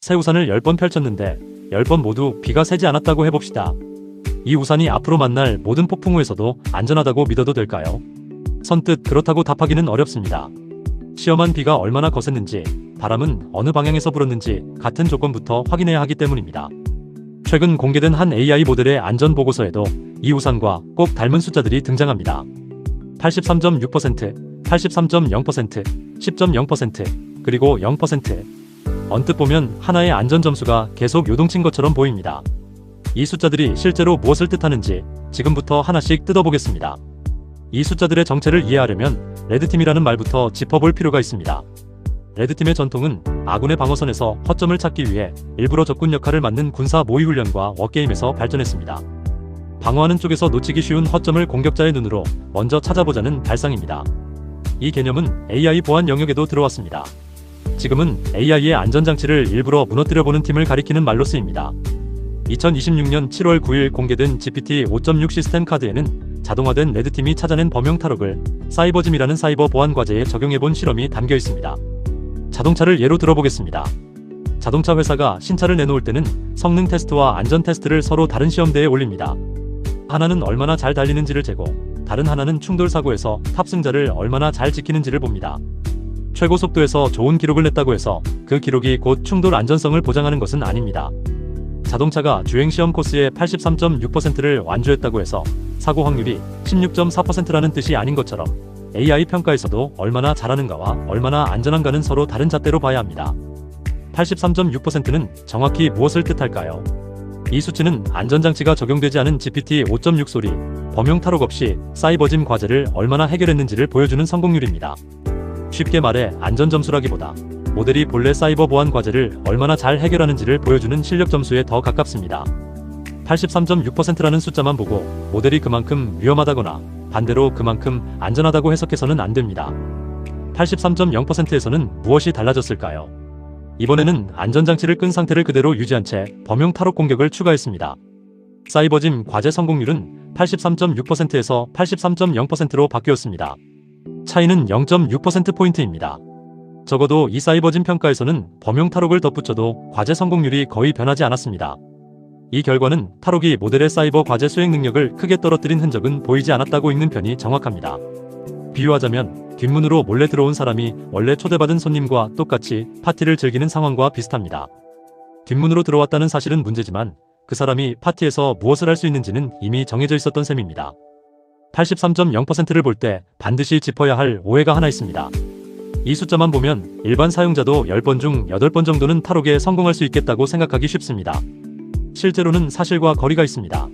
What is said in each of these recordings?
새 우산을 10번 펼쳤는데 10번 모두 비가 새지 않았다고 해봅시다. 이 우산이 앞으로 만날 모든 폭풍우에서도 안전하다고 믿어도 될까요? 선뜻 그렇다고 답하기는 어렵습니다. 시험한 비가 얼마나 거셌는지, 바람은 어느 방향에서 불었는지 같은 조건부터 확인해야 하기 때문입니다. 최근 공개된 한 AI 모델의 안전보고서에도 이 우산과 꼭 닮은 숫자들이 등장합니다. 83.6%, 83.0%, 10.0%, 그리고 0%. 언뜻 보면 하나의 안전점수가 계속 요동친 것처럼 보입니다. 이 숫자들이 실제로 무엇을 뜻하는지 지금부터 하나씩 뜯어보겠습니다. 이 숫자들의 정체를 이해하려면 레드팀이라는 말부터 짚어볼 필요가 있습니다. 레드팀의 전통은 아군의 방어선에서 허점을 찾기 위해 일부러 적군 역할을 맡는 군사 모의훈련과 워게임에서 발전했습니다. 방어하는 쪽에서 놓치기 쉬운 허점을 공격자의 눈으로 먼저 찾아보자는 발상입니다. 이 개념은 AI 보안 영역에도 들어왔습니다. 지금은 AI의 안전장치를 일부러 무너뜨려보는 팀을 가리키는 말로 쓰입니다. 2026년 7월 9일 공개된 GPT-5.6 시스템 카드에는 자동화된 레드팀이 찾아낸 범용 탈옥을 사이버짐이라는 사이버 보안 과제에 적용해본 실험이 담겨 있습니다. 자동차를 예로 들어보겠습니다. 자동차 회사가 신차를 내놓을 때는 성능 테스트와 안전 테스트를 서로 다른 시험대에 올립니다. 하나는 얼마나 잘 달리는지를 재고, 다른 하나는 충돌 사고에서 탑승자를 얼마나 잘 지키는지를 봅니다. 최고 속도에서 좋은 기록을 냈다고 해서 그 기록이 곧 충돌 안전성을 보장하는 것은 아닙니다. 자동차가 주행시험 코스의 83.6%를 완주했다고 해서 사고 확률이 16.4%라는 뜻이 아닌 것처럼 AI 평가에서도 얼마나 잘하는가와 얼마나 안전한가는 서로 다른 잣대로 봐야 합니다. 83.6%는 정확히 무엇을 뜻할까요? 이 수치는 안전장치가 적용되지 않은 GPT-5.6 소리, 범용 탈옥 없이 사이버짐 과제를 얼마나 해결했는지를 보여주는 성공률입니다. 쉽게 말해 안전점수라기보다 모델이 본래 사이버 보안 과제를 얼마나 잘 해결하는지를 보여주는 실력 점수에 더 가깝습니다. 83.6%라는 숫자만 보고 모델이 그만큼 위험하다거나 반대로 그만큼 안전하다고 해석해서는 안 됩니다. 83.0%에서는 무엇이 달라졌을까요? 이번에는 안전장치를 끈 상태를 그대로 유지한 채 범용 탈옥 공격을 추가했습니다. 사이버짐 과제 성공률은 83.6%에서 83.0%로 바뀌었습니다. 차이는 0.6%포인트입니다. 적어도 이 사이버짐 평가에서는 범용 탈옥을 덧붙여도 과제 성공률이 거의 변하지 않았습니다. 이 결과는 탈옥이 모델의 사이버 과제 수행 능력을 크게 떨어뜨린 흔적은 보이지 않았다고 읽는 편이 정확합니다. 비유하자면 뒷문으로 몰래 들어온 사람이 원래 초대받은 손님과 똑같이 파티를 즐기는 상황과 비슷합니다. 뒷문으로 들어왔다는 사실은 문제지만 그 사람이 파티에서 무엇을 할 수 있는지는 이미 정해져 있었던 셈입니다. 83.0%를 볼 때 반드시 짚어야 할 오해가 하나 있습니다. 이 숫자만 보면 일반 사용자도 10번 중 8번 정도는 탈옥에 성공할 수 있겠다고 생각하기 쉽습니다. 실제로는 사실과 거리가 있습니다.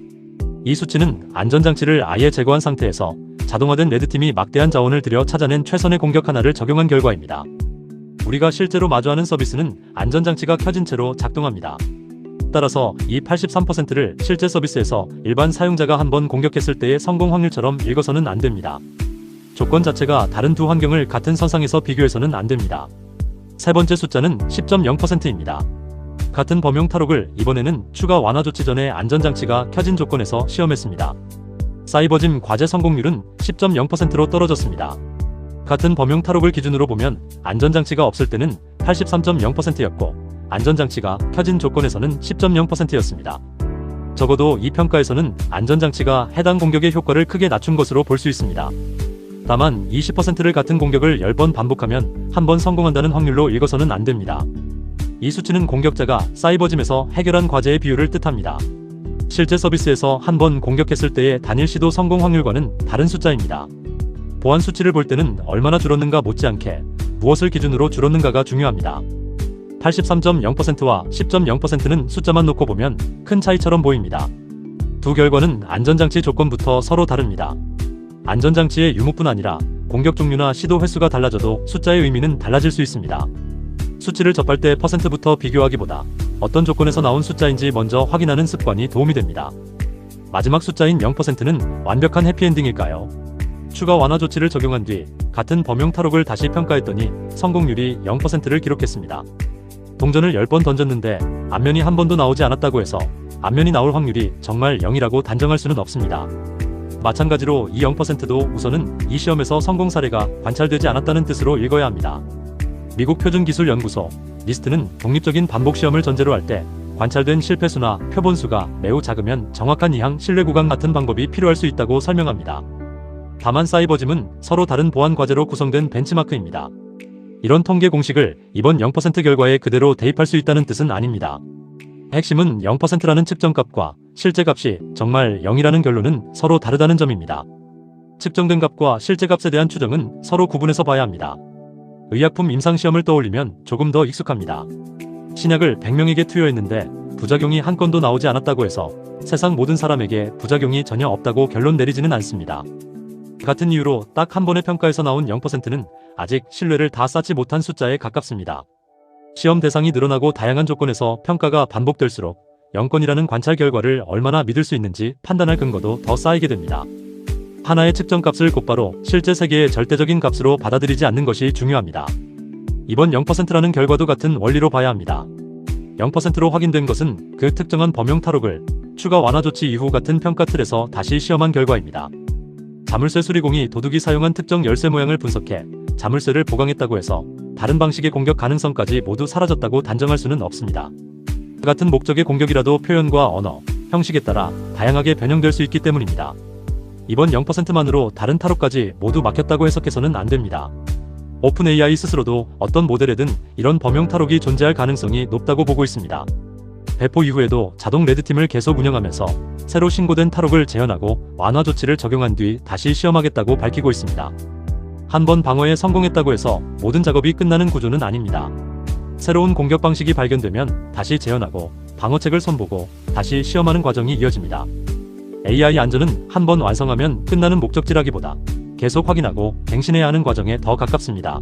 이 수치는 안전장치를 아예 제거한 상태에서 자동화된 레드팀이 막대한 자원을 들여 찾아낸 최선의 공격 하나를 적용한 결과입니다. 우리가 실제로 마주하는 서비스는 안전장치가 켜진 채로 작동합니다. 따라서 이 83%를 실제 서비스에서 일반 사용자가 한번 공격했을 때의 성공 확률처럼 읽어서는 안 됩니다. 조건 자체가 다른 두 환경을 같은 선상에서 비교해서는 안 됩니다. 세 번째 숫자는 10.0%입니다. 같은 범용 탈옥을 이번에는 추가 완화 조치 전에 안전장치가 켜진 조건에서 시험했습니다. 사이버짐 과제 성공률은 10.0%로 떨어졌습니다. 같은 범용 탈옥을 기준으로 보면 안전장치가 없을 때는 83.0%였고 안전장치가 켜진 조건에서는 10.0%였습니다. 적어도 이 평가에서는 안전장치가 해당 공격의 효과를 크게 낮춘 것으로 볼 수 있습니다. 다만 20%를 같은 공격을 10번 반복하면 한 번 성공한다는 확률로 읽어서는 안 됩니다. 이 수치는 공격자가 사이버짐에서 해결한 과제의 비율을 뜻합니다. 실제 서비스에서 한 번 공격했을 때의 단일 시도 성공 확률과는 다른 숫자입니다. 보안 수치를 볼 때는 얼마나 줄었는가 못지않게 무엇을 기준으로 줄었는가가 중요합니다. 83.0%와 10.0%는 숫자만 놓고 보면 큰 차이처럼 보입니다. 두 결과는 안전장치 조건부터 서로 다릅니다. 안전장치의 유무뿐 아니라 공격 종류나 시도 횟수가 달라져도 숫자의 의미는 달라질 수 있습니다. 수치를 접할 때 %부터 비교하기보다 어떤 조건에서 나온 숫자인지 먼저 확인하는 습관이 도움이 됩니다. 마지막 숫자인 0%는 완벽한 해피엔딩일까요? 추가 완화 조치를 적용한 뒤 같은 범용 탈옥을 다시 평가했더니 성공률이 0%를 기록했습니다. 동전을 10번 던졌는데 앞면이 한 번도 나오지 않았다고 해서 앞면이 나올 확률이 정말 0이라고 단정할 수는 없습니다. 마찬가지로 이 0%도 우선은 이 시험에서 성공 사례가 관찰되지 않았다는 뜻으로 읽어야 합니다. 미국 표준기술연구소 니스트는 독립적인 반복 시험을 전제로 할 때 관찰된 실패수나 표본수가 매우 작으면 정확한 이항 신뢰 구간 같은 방법이 필요할 수 있다고 설명합니다. 다만 사이버짐은 서로 다른 보안 과제로 구성된 벤치마크입니다. 이런 통계 공식을 이번 0% 결과에 그대로 대입할 수 있다는 뜻은 아닙니다. 핵심은 0%라는 측정값과 실제 값이 정말 0이라는 결론은 서로 다르다는 점입니다. 측정된 값과 실제 값에 대한 추정은 서로 구분해서 봐야 합니다. 의약품 임상시험을 떠올리면 조금 더 익숙합니다. 신약을 100명에게 투여했는데 부작용이 한 건도 나오지 않았다고 해서 세상 모든 사람에게 부작용이 전혀 없다고 결론 내리지는 않습니다. 같은 이유로 딱 한 번의 평가에서 나온 0%는 아직 신뢰를 다 쌓지 못한 숫자에 가깝습니다. 시험 대상이 늘어나고 다양한 조건에서 평가가 반복될수록 0건이라는 관찰 결과를 얼마나 믿을 수 있는지 판단할 근거도 더 쌓이게 됩니다. 하나의 측정값을 곧바로 실제 세계의 절대적인 값으로 받아들이지 않는 것이 중요합니다. 이번 0%라는 결과도 같은 원리로 봐야 합니다. 0%로 확인된 것은 그 특정한 범용 탈옥을 추가 완화 조치 이후 같은 평가 틀에서 다시 시험한 결과입니다. 자물쇠 수리공이 도둑이 사용한 특정 열쇠 모양을 분석해 자물쇠를 보강했다고 해서 다른 방식의 공격 가능성까지 모두 사라졌다고 단정할 수는 없습니다. 같은 목적의 공격이라도 표현과 언어, 형식에 따라 다양하게 변형될 수 있기 때문입니다. 이번 0%만으로 다른 탈옥까지 모두 막혔다고 해석해서는 안 됩니다. 오픈 AI 스스로도 어떤 모델에든 이런 범용 탈옥이 존재할 가능성이 높다고 보고 있습니다. 배포 이후에도 자동 레드팀을 계속 운영하면서 새로 신고된 탈옥을 재현하고 완화 조치를 적용한 뒤 다시 시험하겠다고 밝히고 있습니다. 한 번 방어에 성공했다고 해서 모든 작업이 끝나는 구조는 아닙니다. 새로운 공격 방식이 발견되면 다시 재현하고 방어책을 손보고 다시 시험하는 과정이 이어집니다. AI 안전은 한 번 완성하면 끝나는 목적지라기보다 계속 확인하고 갱신해야 하는 과정에 더 가깝습니다.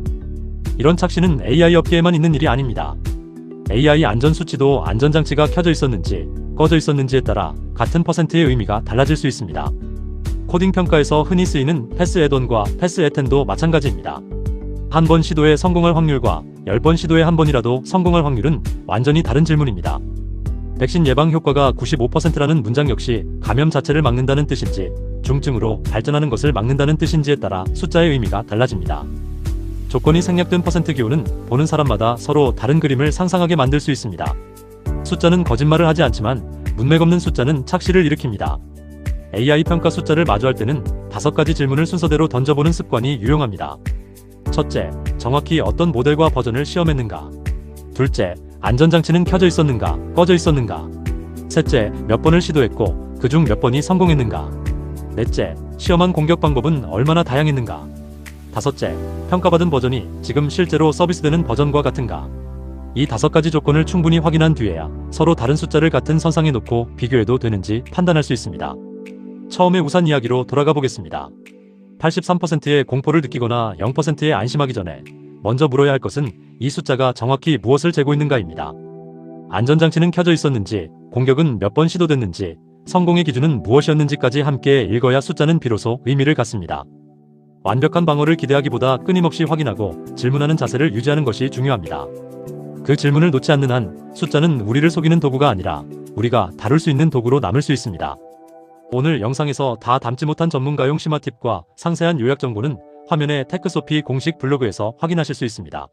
이런 착시는 AI 업계에만 있는 일이 아닙니다. AI 안전 수치도 안전장치가 켜져 있었는지 꺼져 있었는지에 따라 같은 퍼센트의 의미가 달라질 수 있습니다. 코딩 평가에서 흔히 쓰이는 패스 애돈과 패스 애텐도 마찬가지입니다. 한 번 시도에 성공할 확률과 10번 시도에 한 번이라도 성공할 확률은 완전히 다른 질문입니다. 백신 예방 효과가 95%라는 문장 역시 감염 자체를 막는다는 뜻인지 중증으로 발전하는 것을 막는다는 뜻인지에 따라 숫자의 의미가 달라집니다. 조건이 생략된 퍼센트 기호는 보는 사람마다 서로 다른 그림을 상상하게 만들 수 있습니다. 숫자는 거짓말을 하지 않지만 문맥 없는 숫자는 착시를 일으킵니다. AI 평가 숫자를 마주할 때는 5가지 질문을 순서대로 던져보는 습관이 유용합니다. 첫째, 정확히 어떤 모델과 버전을 시험했는가? 둘째, 안전장치는 켜져 있었는가, 꺼져 있었는가? 셋째, 몇 번을 시도했고 그중 몇 번이 성공했는가? 넷째, 시험한 공격 방법은 얼마나 다양했는가? 다섯째, 평가받은 버전이 지금 실제로 서비스되는 버전과 같은가? 이 5가지 조건을 충분히 확인한 뒤에야 서로 다른 숫자를 같은 선상에 놓고 비교해도 되는지 판단할 수 있습니다. 처음의 우산 이야기로 돌아가 보겠습니다. 83%의 공포를 느끼거나 0%에 안심하기 전에 먼저 물어야 할 것은 이 숫자가 정확히 무엇을 재고 있는가입니다. 안전장치는 켜져 있었는지, 공격은 몇 번 시도됐는지, 성공의 기준은 무엇이었는지까지 함께 읽어야 숫자는 비로소 의미를 갖습니다. 완벽한 방어를 기대하기보다 끊임없이 확인하고 질문하는 자세를 유지하는 것이 중요합니다. 그 질문을 놓지 않는 한 숫자는 우리를 속이는 도구가 아니라 우리가 다룰 수 있는 도구로 남을 수 있습니다. 오늘 영상에서 다 담지 못한 전문가용 심화 팁과 상세한 요약 정보는 화면의 테크소피 공식 블로그에서 확인하실 수 있습니다.